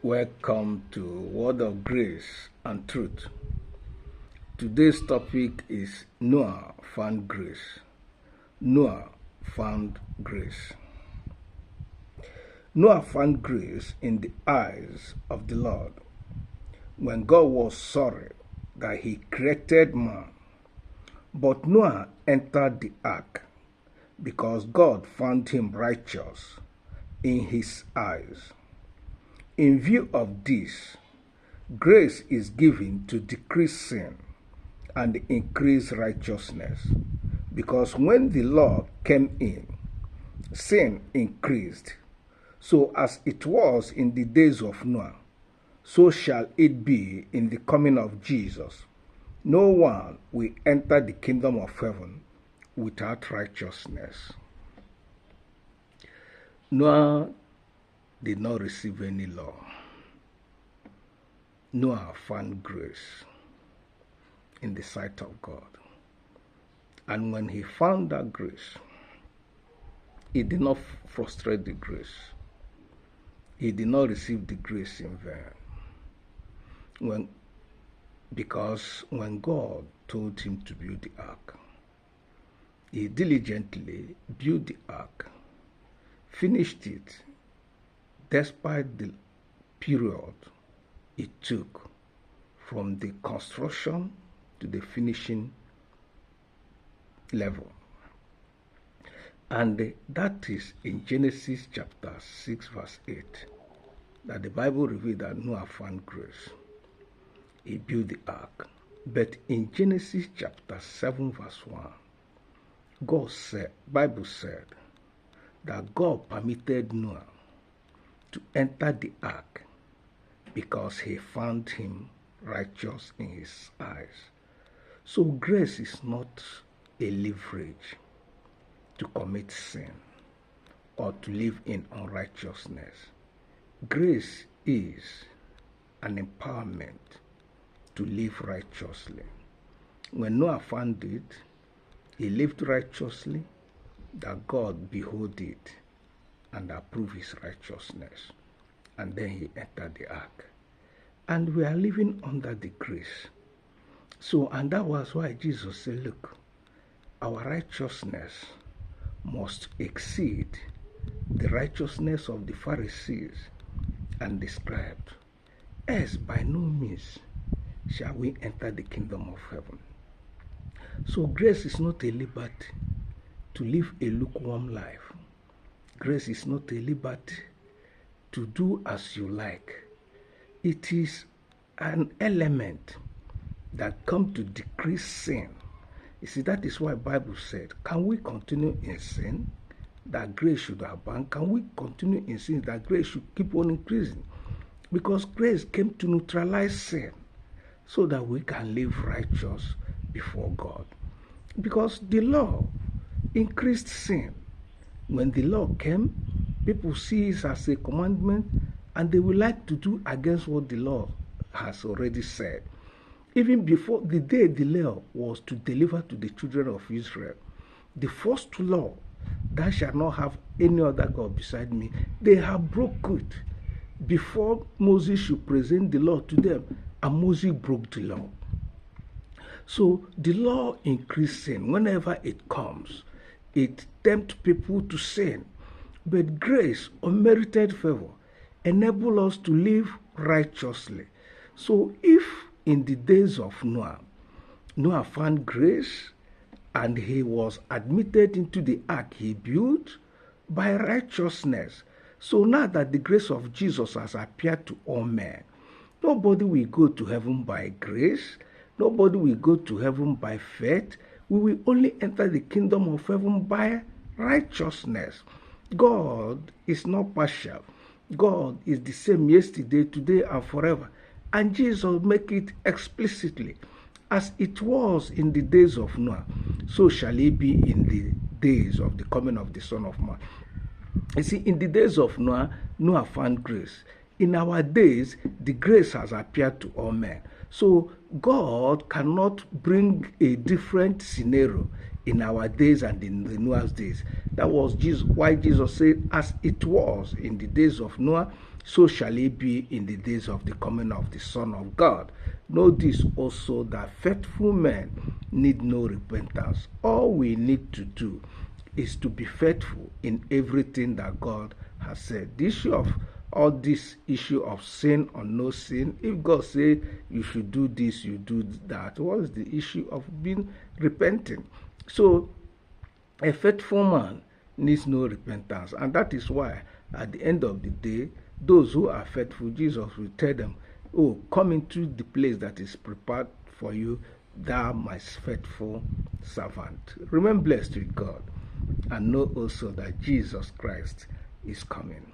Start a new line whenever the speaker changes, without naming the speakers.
Welcome to Word of Grace and Truth. Today's topic is Noah found grace. Noah found grace. Noah found grace in the eyes of the Lord when God was sorry that he created man. But Noah entered the ark because God found him righteous in his eyes. In view of this, grace is given to decrease sin and increase righteousness, because when the law came in, sin increased. So as it was in the days of Noah, so shall it be in the coming of Jesus. No one will enter the kingdom of heaven without righteousness. Noah did not receive any law. Noah found grace in the sight of God. And when he found that grace, he did not frustrate the grace. He did not receive the grace in vain. Because when God told him to build the ark, he diligently built the ark, finished it, despite the period it took from the construction to the finishing level. And that is in Genesis chapter 6 verse 8 that the Bible revealed that Noah found grace. He built the ark. But in Genesis chapter 7 verse 1, Bible said that God permitted Noah to enter the ark because he found him righteous in his eyes. So grace is not a leverage to commit sin or to live in unrighteousness. Grace is an empowerment to live righteously. When Noah found it, he lived righteously, that God behold it and approve his righteousness. And then he entered the ark. And we are living under the grace. And that was why Jesus said, look, our righteousness must exceed the righteousness of the Pharisees and the scribes, else by no means shall we enter the kingdom of heaven. So grace is not a liberty to live a lukewarm life. Grace is not a liberty to do as you like. It is an element that comes to decrease sin. You see, that is why the Bible said, can we continue in sin that grace should abound? Can we continue in sin that grace should keep on increasing? Because grace came to neutralize sin so that we can live righteous before God. Because the law increased sin. When the law came, people see it as a commandment and they will like to do against what the law has already said. Even before the day the law was to deliver to the children of Israel, the first law, thou shalt not have any other God beside me, they have broken it before Moses should present the law to them, and Moses broke the law. So the law increased sin. Whenever it comes, it tempts people to sin. But grace, unmerited favor, enable us to live righteously. So if in the days of Noah found grace and he was admitted into the ark he built by righteousness. So now that the grace of Jesus has appeared to all men, nobody will go to heaven by grace. Nobody will go to heaven by faith. We will only enter the kingdom of heaven by righteousness. God is not partial. God is the same yesterday, today, and forever. And Jesus make it explicitly. As it was in the days of Noah, so shall it be in the days of the coming of the Son of Man. You see, in the days of Noah, Noah found grace. In our days, the grace has appeared to all men. So God cannot bring a different scenario in our days and in the Noah's days. That was why Jesus said, as it was in the days of Noah, so shall it be in the days of the coming of the Son of God. Know this also, that faithful men need no repentance. All we need to do is to be faithful in everything that God has said. The issue of all this issue of sin or no sin, if God say you should do this, you do that, what is the issue of being repenting? So a faithful man needs no repentance, and that is why at the end of the day, those who are faithful, Jesus will tell them, oh, come into the place that is prepared for you, thou my faithful servant. Remain blessed with God, and know also that Jesus Christ is coming.